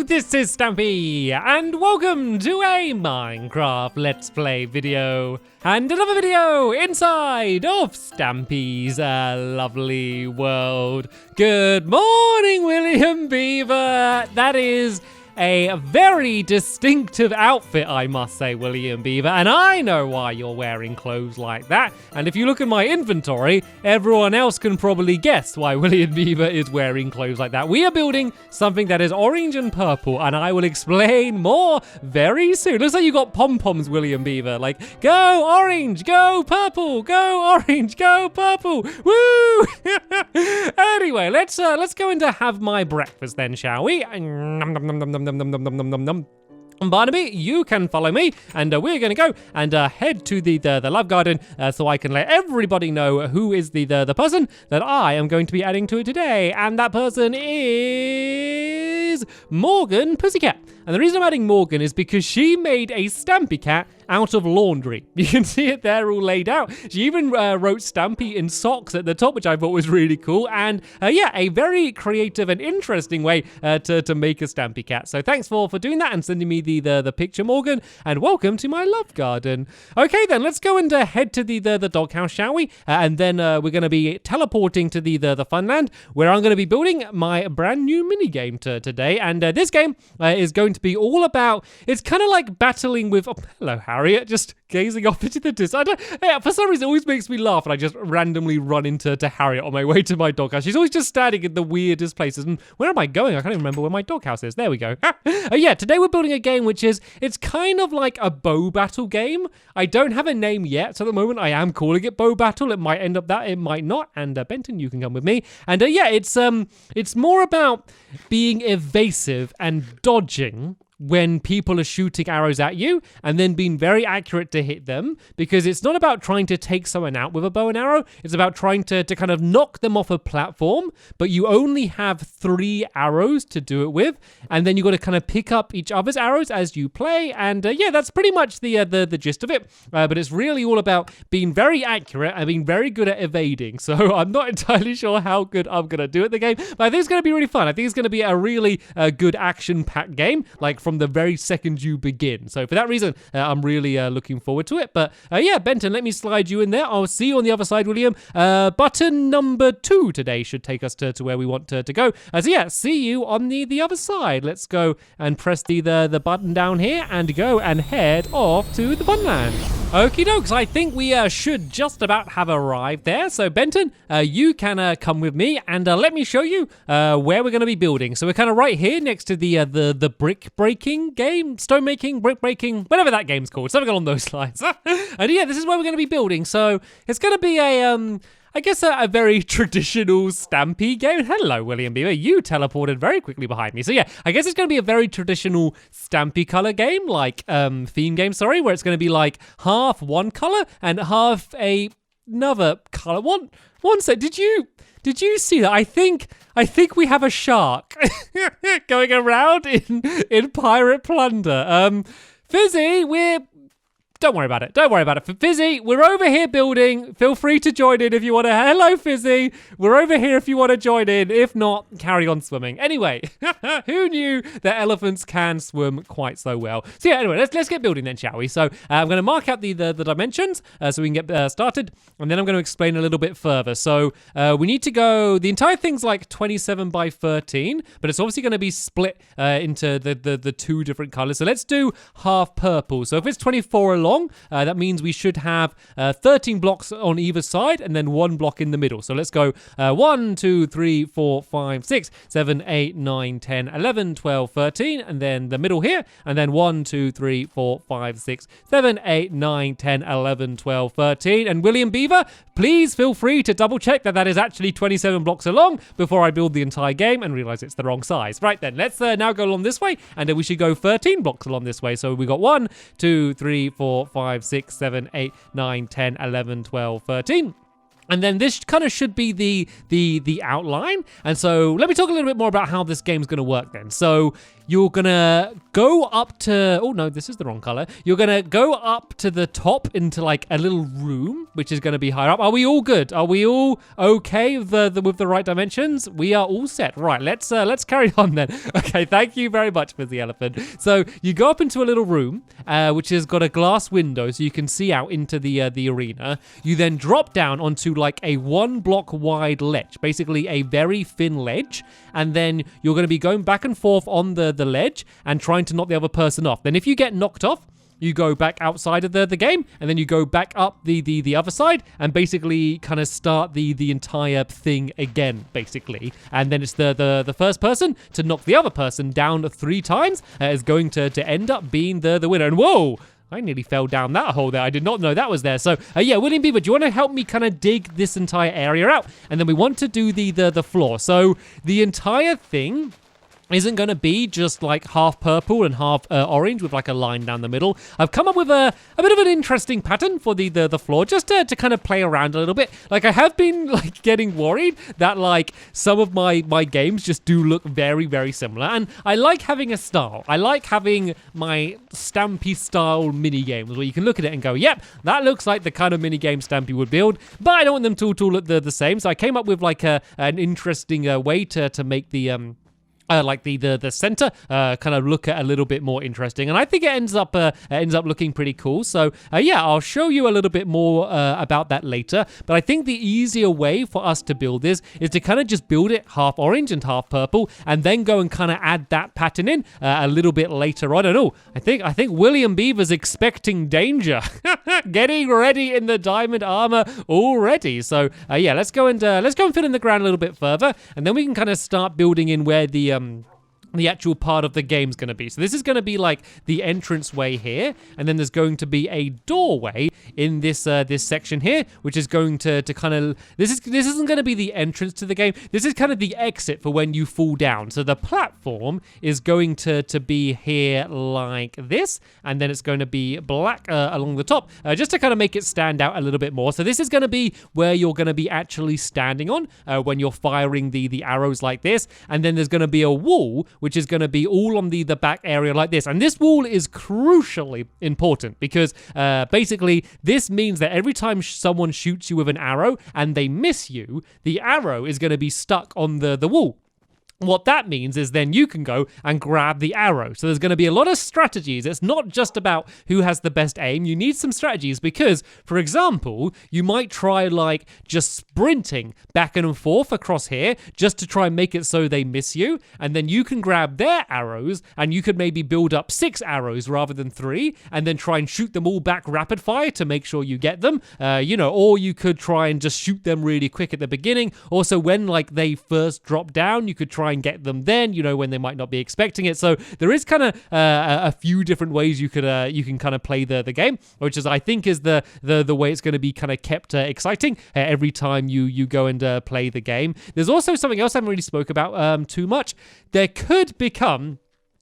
this is Stampy, and welcome to a Minecraft Let's Play video, and another video inside of Stampy's lovely world. Good morning, William Beaver. That is a very distinctive outfit, I must say, William Beaver, and I know why you're wearing clothes like that. And if you look at my inventory, everyone else can probably guess why William Beaver is wearing clothes like that. We are building something that is orange and purple, and I will explain more very soon. Looks like you got pom-poms, William Beaver. Like, go orange, go purple, go orange, go purple. Woo! Anyway, let's go in to have my breakfast then, shall we? Nom, nom, nom, nom, nom. Barnaby, you can follow me, and we're going to go and head to the love garden so I can let everybody know who is the person that I am going to be adding to it today, and that person is Morgan Pussycat. And the reason I'm adding Morgan is because she made a Stampy cat out of laundry. You can see it there all laid out. She even wrote Stampy in socks at the top, which I thought was really cool. And yeah, a very creative and interesting way to make a Stampy cat. So thanks for doing that and sending me the picture, Morgan. And welcome to my love garden. Okay, then let's go and head to the doghouse, shall we? And then we're going to be teleporting to the fun land, where I'm going to be building my brand new mini game today. And this game is going to be all about, it's kind of like battling with, oh, hello Harriet, just gazing off into the distance. Yeah, for some reason it always makes me laugh, and I just randomly run into Harriet on my way to my doghouse. She's always just standing in the weirdest places, and where am I going? I can't even remember where my doghouse is. There we go. Yeah, today we're building a game which is, it's kind of like a bow battle game. I don't have a name yet, so at the moment I am calling it bow battle. It might end up that, it might not, and Benton, you can come with me. And yeah, it's more about being evasive and dodging when people are shooting arrows at you, and then being very accurate to hit them, because it's not about trying to take someone out with a bow and arrow. It's about trying to kind of knock them off a platform, but you only have 3 arrows to do it with, and then you got to kind of pick up each other's arrows as you play. And yeah, that's pretty much the gist of it. But it's really all about being very accurate and being very good at evading. So I'm not entirely sure how good I'm gonna do at the game, but I think it's gonna be really fun. I think it's gonna be a really good action-packed game, like from the very second you begin. So for that reason, I'm really looking forward to it. But yeah, Benton, let me slide you in there. I'll see you on the other side, William. Button number 2 today should take us to where we want to go. So yeah, see you on the other side. Let's go and press the button down here and go and head off to the funland. Okie dokes, I think we should just about have arrived there. So Benton, you can come with me and let me show you where we're going to be building. So we're kind of right here next to the brick breaking game, stone making, brick breaking, whatever that game's called, something along those lines. And yeah, this is where we're going to be building. So it's going to be I guess a very traditional Stampy game. Hello, William Beaver. You teleported very quickly behind me. So yeah, I guess it's going to be a very traditional Stampy color game, like theme game, sorry, where it's going to be like half one color and half another color. One sec. Did you see that? I think we have a shark going around in pirate plunder. Fizzy, don't worry about it. Don't worry about it. For Fizzy, we're over here building. Feel free to join in if you want to. Hello, Fizzy. We're over here if you want to join in. If not, carry on swimming. Anyway, who knew that elephants can swim quite so well? So yeah, anyway, let's get building then, shall we? So I'm going to mark out the dimensions so we can get started, and then I'm going to explain a little bit further. So we need to go, the entire thing's like 27 by 13, but it's obviously going to be split into the 2 different colors. So let's do half purple. So if it's 24 along, that means we should have 13 blocks on either side and then 1 block in the middle. So let's go 1, 2, 3, 4, 5, 6, 7, 8, 9, 10, 11, 12, 13, and then the middle here, and then 1, 2, 3, 4, 5, 6, 7, 8, 9, 10, 11, 12, 13. And William Beaver, please feel free to double check that is actually 27 blocks along before I build the entire game and realize it's the wrong size. Right then, let's now go along this way, and we should go 13 blocks along this way. So we got 1, 2, 3, 4, 5, 6, 7, 8, 9, 10, 11, 12, 13. And then this kind of should be the outline. And so let me talk a little bit more about how this game's going to work then. So you're gonna go up to, oh no, this is the wrong color. You're gonna go up to the top into like a little room, which is gonna be higher up. Are we all good? Are we all okay with the right dimensions? We are all set. Right, let's carry on then. Okay, thank you very much, Fizzy Elephant. So you go up into a little room, which has got a glass window so you can see out into the arena. You then drop down onto like a 1 block wide ledge, basically a very thin ledge, and then you're gonna be going back and forth on the ledge and trying to knock the other person off. Then if you get knocked off, you go back outside of the game, and then you go back up the other side and basically kind of start the entire thing again, basically. And then it's the first person to knock the other person down 3 times is going to end up being the winner. And whoa! I nearly fell down that hole there. I did not know that was there. So, yeah, William Beaver, do you want to help me kind of dig this entire area out? And then we want to do the floor. So the entire thing isn't going to be just like half purple and half orange with like a line down the middle. I've come up with a bit of an interesting pattern for the floor, just to kind of play around a little bit. Like, I have been like getting worried that like some of my games just do look very, very similar, and I like having a style. I like having my Stampy style mini games where you can look at it and go, yep, that looks like the kind of mini game Stampy would build, but I don't want them to all look the same. So I came up with like an interesting way to make the like the center kind of look a little bit more interesting, and I think it ends up looking pretty cool. So yeah, I'll show you a little bit more about that later. But I think the easier way for us to build this is to kind of just build it half orange and half purple, and then go and kind of add that pattern in a little bit later on. And I think William Beaver's expecting danger, getting ready in the diamond armor already. So yeah, let's go and fill in the ground a little bit further, and then we can kind of start building in where the actual part of the game's going to be. So this is going to be like the entranceway here, and then there's going to be a doorway in this section here, which is going to kind of, this isn't going to be the entrance to the game. This is kind of the exit for when you fall down. So the platform is going to be here like this, and then it's going to be black along the top, just to kind of make it stand out a little bit more. So this is going to be where you're going to be actually standing on when you're firing the arrows like this, and then there's going to be a wall which is going to be all on the back area like this. And this wall is crucially important because basically this means that every time someone shoots you with an arrow and they miss you, the arrow is going to be stuck on the wall. What that means is then you can go and grab the arrow. So there's going to be a lot of strategies. It's not just about who has the best aim. You need some strategies because, for example, you might try like just sprinting back and forth across here just to try and make it so they miss you. And then you can grab their arrows and you could maybe build up 6 arrows rather than 3 and then try and shoot them all back rapid fire to make sure you get them. Or you could try and just shoot them really quick at the beginning. Also, when like they first drop down, you could try and get them then, when they might not be expecting it. So there is kind of a few different ways you can kind of play the game, which is I think is the way it's going to be kind of kept exciting every time you go and play the game. There's also something else I haven't really spoke about too much. There could become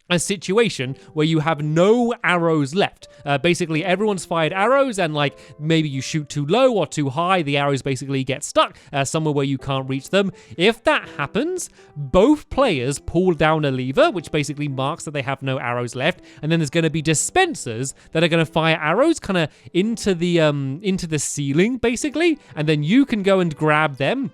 a situation where you have no arrows left. Basically, everyone's fired arrows, and like maybe you shoot too low or too high, the arrows basically get stuck somewhere where you can't reach them. If that happens, both players pull down a lever, which basically marks that they have no arrows left, and then there's going to be dispensers that are going to fire arrows kind of into the ceiling, basically, and then you can go and grab them.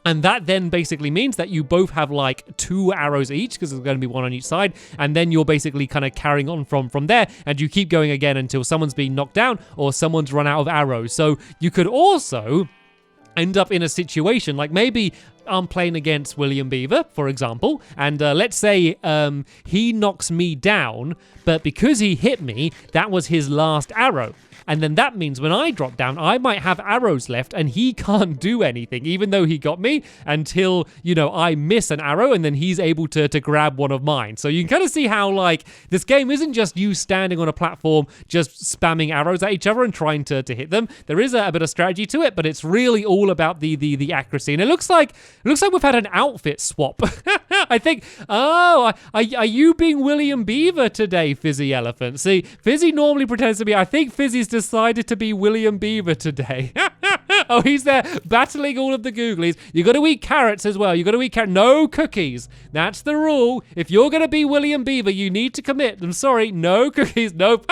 And that then basically means that you both have like 2 arrows each because there's going to be 1 on each side. And then you're basically kind of carrying on from there. And you keep going again until someone's been knocked down or someone's run out of arrows. So you could also end up in a situation like maybe I'm playing against William Beaver, for example, and let's say he knocks me down, but because he hit me, that was his last arrow. And then that means when I drop down, I might have arrows left and he can't do anything, even though he got me, until, I miss an arrow and then he's able to grab one of mine. So you can kind of see how, like, this game isn't just you standing on a platform, just spamming arrows at each other and trying to hit them. There is a bit of strategy to it, but it's really all about the accuracy. And it looks like we've had an outfit swap. I think, are you being William Beaver today, Fizzy Elephant? See, Fizzy normally pretends to be, I think Fizzy's decided to be William Beaver today. Oh, he's there battling all of the googlies. You got to eat carrots as well. You got to eat carrots. No cookies. That's the rule. If you're going to be William Beaver, you need to commit. I'm sorry. No cookies. Nope.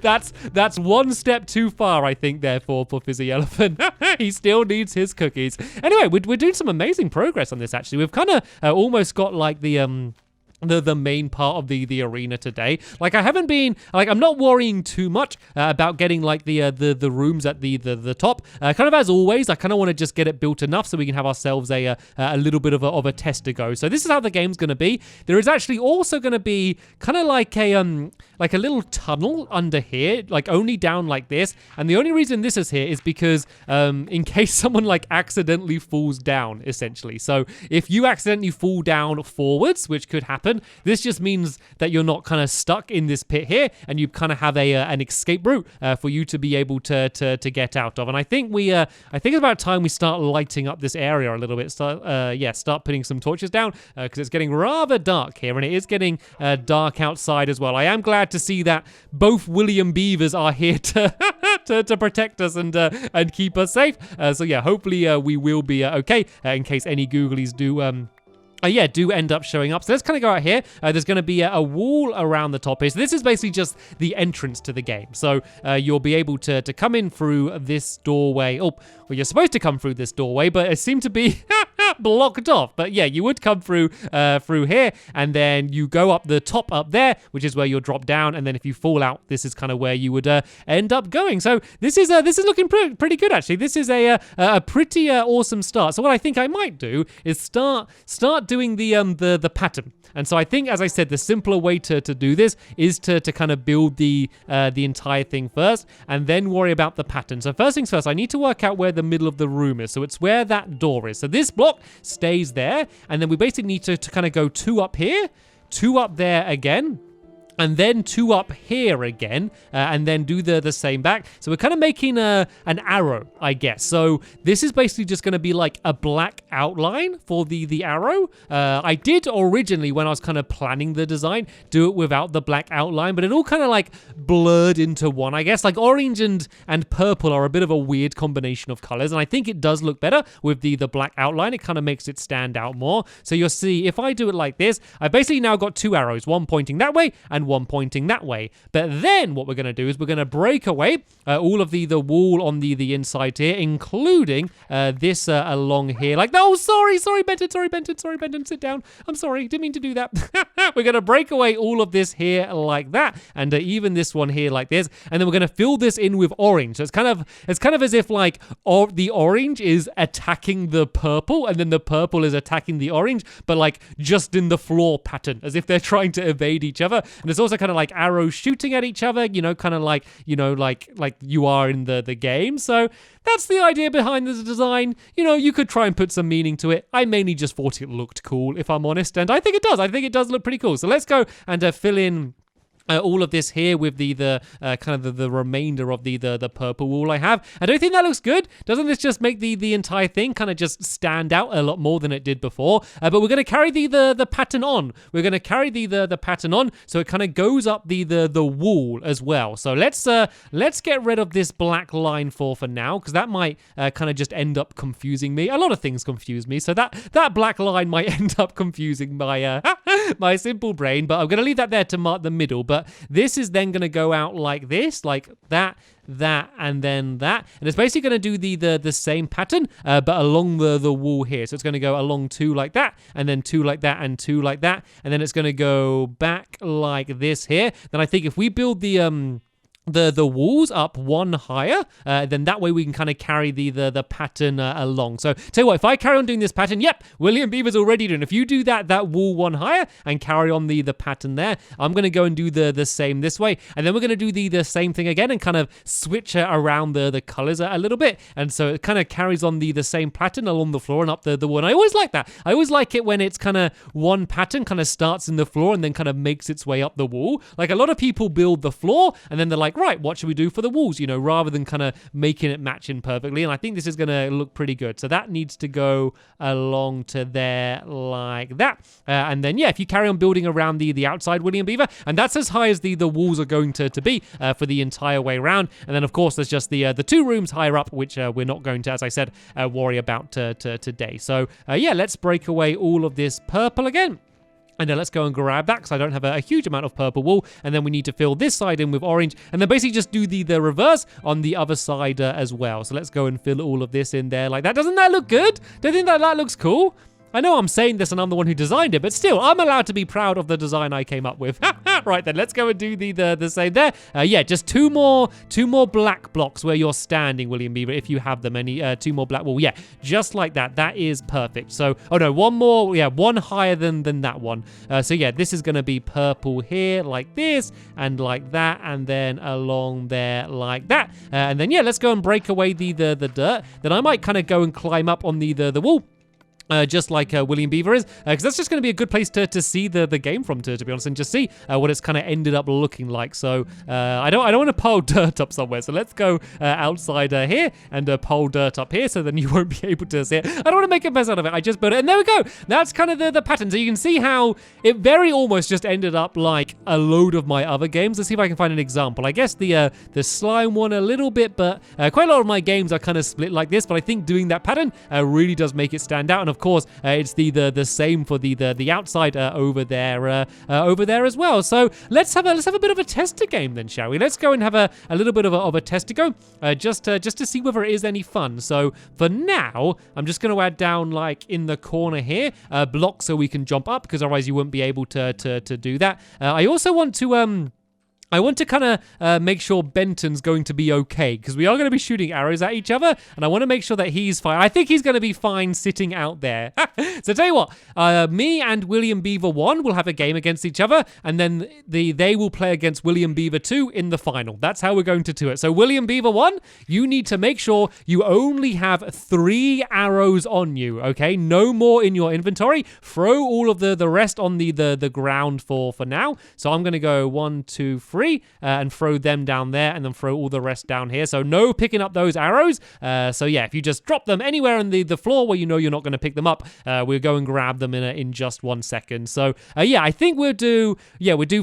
That's one step too far, I think, therefore, for Fizzy Elephant. He still needs his cookies. Anyway, we're doing some amazing progress on this, actually. We've kind of almost got like the main part of the arena today. Like, I haven't been, like, I'm not worrying too much about getting like the rooms at the top. Kind of as always, I kind of want to just get it built enough so we can have ourselves a little bit of a test to go. So this is how the game's going to be. There is actually also going to be kind of like a little tunnel under here, like only down like this. And the only reason this is here is because in case someone like accidentally falls down, essentially. So if you accidentally fall down forwards, which could happen, this just means that you're not kind of stuck in this pit here, and you kind of have an escape route for you to be able to get out of. And I think it's about time we start lighting up this area a little bit. Start putting some torches down because it's getting rather dark here, and it is getting dark outside as well. I am glad to see that both William Beavers are here to protect us and keep us safe. So yeah, hopefully we will be okay in case any googlies do end up showing up. So let's kind of go out here. There's going to be a wall around the top here. So this is basically just the entrance to the game. So you'll be able to come in through this doorway. Oh, well, you're supposed to come through this doorway, but it seemed to be blocked off. But yeah, you would come through here, and then you go up the top up there, which is where you'll drop down. And then if you fall out, this is kind of where you would end up going. So this is looking pretty good, actually. This is a pretty awesome start. So what I think I might do is start doing the pattern. And so I think, as I said, the simpler way to do this is to kind of build the entire thing first and then worry about the pattern. So first things first, I need to work out where the middle of the room is. So it's where that door is. So this block stays there, and then we basically need to kind of go 2 up here, 2 up there again, and then 2 up here again, and then do the same back. So we're kind of making an arrow, I guess. So this is basically just going to be like a black outline for the arrow. I did originally, when I was kind of planning the design, do it without the black outline, but it all kind of like blurred into one, I guess. Like orange and purple are a bit of a weird combination of colors, and I think it does look better with the black outline. It kind of makes it stand out more. So you'll see, if I do it like this, I basically now got 2 arrows, one pointing that way and one pointing that way. But then what we're going to do is we're going to break away all of the wall on the inside here, including this along here. Like, no, sorry, Benton, sit down. I'm sorry, didn't mean to do that. We're going to break away all of this here like that, and even this one here like this, and then we're going to fill this in with orange. So it's kind of as if like the orange is attacking the purple, and then the purple is attacking the orange, but like just in the floor pattern, as if they're trying to evade each other. And it's also kind of like arrows shooting at each other, kind of like, like you are in the game. So that's the idea behind the design. You could try and put some meaning to it. I mainly just thought it looked cool, if I'm honest, and I think it does. I think it does look pretty cool. So let's go and fill in all of this here with the kind of the remainder of the purple wall I have. I don't think that looks good. Doesn't this just make the entire thing kind of just stand out a lot more than it did before? But we're going to carry the pattern on. We're going to carry the pattern on, so it kind of goes up the wall as well. So let's get rid of this black line for now, because that might kind of just end up confusing me. A lot of things confuse me, so that black line might end up confusing my my simple brain. But I'm going to leave that there to mark the middle. But this is then going to go out like this, like that, and then that. And it's basically going to do the same pattern, but along the wall here. So it's going to go along 2 like that, and then 2 like that, and 2 like that. And then it's going to go back like this here. Then I think if we build the walls up 1 higher, then that way we can kind of carry the pattern along. So tell you what, if I carry on doing this pattern, yep, William Beaver's already doing. If you do that wall 1 higher and carry on the pattern there, I'm going to go and do the same this way. And then we're going to do the same thing again and kind of switch around the colors a little bit. And so it kind of carries on the same pattern along the floor and up the wall. And I always like that. I always like it when it's kind of one pattern kind of starts in the floor and then kind of makes its way up the wall. Like, a lot of people build the floor and then they're like, like, right, what should we do for the walls, you know, rather than kind of making it match in perfectly. And I think this is going to look pretty good. So that needs to go along to there like that. And then, yeah, if you carry on building around the outside William Beaver, and that's as high as the walls are going to be for the entire way around. And then, of course, there's just the 2 rooms higher up, which we're not going to, as I said, worry about today. So, yeah, let's break away all of this purple again. And let's go and grab that because I don't have a huge amount of purple wool. And then we need to fill this side in with orange. And then basically just do the reverse on the other side as well. So let's go and fill all of this in there like that. Doesn't that look good? Don't you think that looks cool? I know I'm saying this and I'm the one who designed it, but still, I'm allowed to be proud of the design I came up with. Right then, let's go and do the same there. Yeah, just two more black blocks where you're standing, William Beaver, if you have them. Any 2 more black wool. Yeah, just like that. That is perfect. So, oh no, one more. Yeah, one higher than that one. So yeah, this is going to be purple here like this and like that, and then along there like that. And then yeah, let's go and break away the dirt. Then I might kind of go and climb up on the wall. Just like William Beaver is, because that's just going to be a good place to see the game from, to be honest, and just see what it's kind of ended up looking like. So I don't want to pile dirt up somewhere. So let's go outside here and pile dirt up here, so then you won't be able to see it. I don't want to make a mess out of it. I just built it, and there we go. That's kind of the pattern. So you can see how it very almost just ended up like a load of my other games. Let's see if I can find an example. I guess the slime one a little bit, but quite a lot of my games are kind of split like this. But I think doing that pattern really does make it stand out. And of course, it's the same for the outside over there as well. So let's have a bit of a tester game then, shall we? Let's go and have a little bit of a tester go, just to see whether it is any fun. So for now, I'm just going to add down like in the corner here blocks so we can jump up, because otherwise you wouldn't be able to do that. I also want to kind of make sure Benton's going to be okay, because we are going to be shooting arrows at each other, and I want to make sure that he's fine. I think he's going to be fine sitting out there. So tell you what, me and William Beaver 1 will have a game against each other, and then they will play against William Beaver 2 in the final. That's how we're going to do it. So William Beaver 1, you need to make sure you only have 3 arrows on you, okay? No more in your inventory. Throw all of the rest on the ground for now. So I'm going to go 1, 2, 3. And throw them down there, and then throw all the rest down here. So no picking up those arrows. So yeah, if you just drop them anywhere on the floor where you know you're not going to pick them up, we'll go and grab them in just 1 second. So yeah, I think we'll do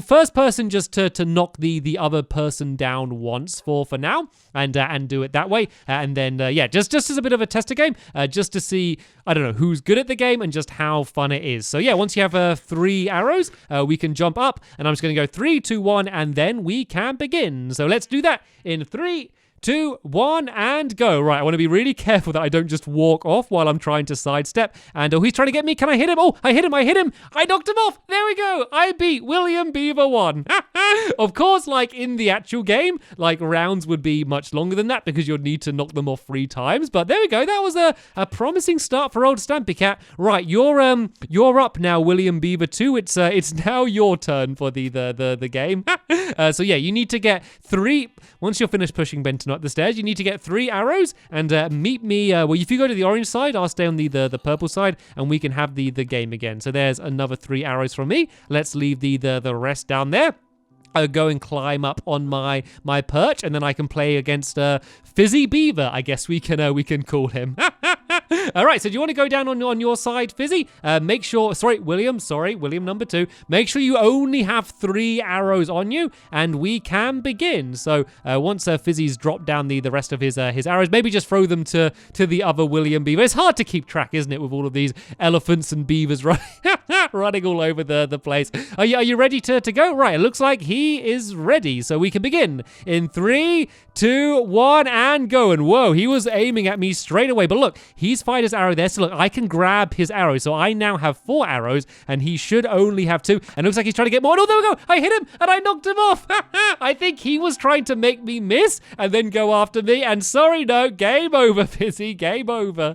first person just to knock the other person down once for now, and do it that way. And then yeah, just as a bit of a tester game, just to see, I don't know, who's good at the game and just how fun it is. So yeah, once you have 3 arrows, we can jump up, and I'm just going to go 3, 2, 1, and then we can begin. So let's do that in 3, 2, 1, and go. Right, I want to be really careful that I don't just walk off while I'm trying to sidestep. And oh, he's trying to get me. Can I hit him? Oh, I hit him. I knocked him off. There we go. I beat William Beaver 1. Of course, like in the actual game, like rounds would be much longer than that, because you'd need to knock them off 3 times. But there we go. That was a promising start for old Stampy Cat. Right, you're up now, William Beaver 2. It's now your turn for the game. So yeah, you need to get 3. Once you're finished pushing Benton up the stairs, you need to get 3 arrows and meet me. Well, if you go to the orange side, I'll stay on the purple side, and we can have the game again. So there's another 3 arrows from me. Let's leave the rest down there. I'll go and climb up on my perch, and then I can play against Fizzy Beaver, I guess we can call him. All right, so do you want to go down on your side, Fizzy? Make sure, William number 2. Make sure you only have 3 arrows on you, and we can begin. So once Fizzy's dropped down the rest of his arrows, maybe just throw them to the other William Beaver. It's hard to keep track, isn't it, with all of these elephants and beavers running all over the place. Are you ready to go? Right, it looks like he is ready, so we can begin in 3, 2, 1, and go. And whoa, he was aiming at me straight away, but look, he's fired his arrow there, so look, I can grab his arrow. So I now have 4 arrows, and he should only have 2, and it looks like he's trying to get more. Oh, there we go. I hit him, and I knocked him off. I think he was trying to make me miss and then go after me, and sorry, no, game over, Fizzy, game over.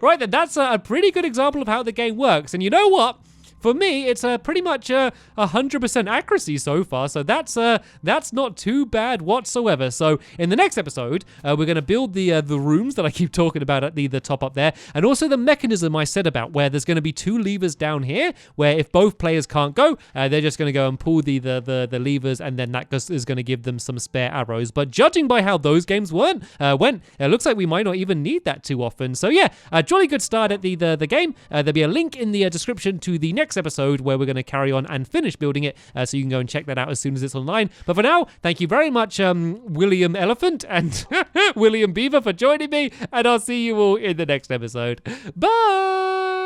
Right then, that's a pretty good example of how the game works, and you know what? for me, it's pretty much 100% accuracy so far. So that's not too bad whatsoever. So in the next episode, we're going to build the rooms that I keep talking about at the top up there, and also the mechanism I said about where there's going to be 2 levers down here, where if both players can't go, they're just going to go and pull the levers, and then that is going to give them some spare arrows. But judging by how those games went, it looks like we might not even need that too often. So yeah, a jolly good start at the game. There'll be a link in the description to the next episode where we're going to carry on and finish building it, so you can go and check that out as soon as it's online. But for now, thank you very much, William Elephant and William Beaver, for joining me, and I'll see you all in the next episode. Bye!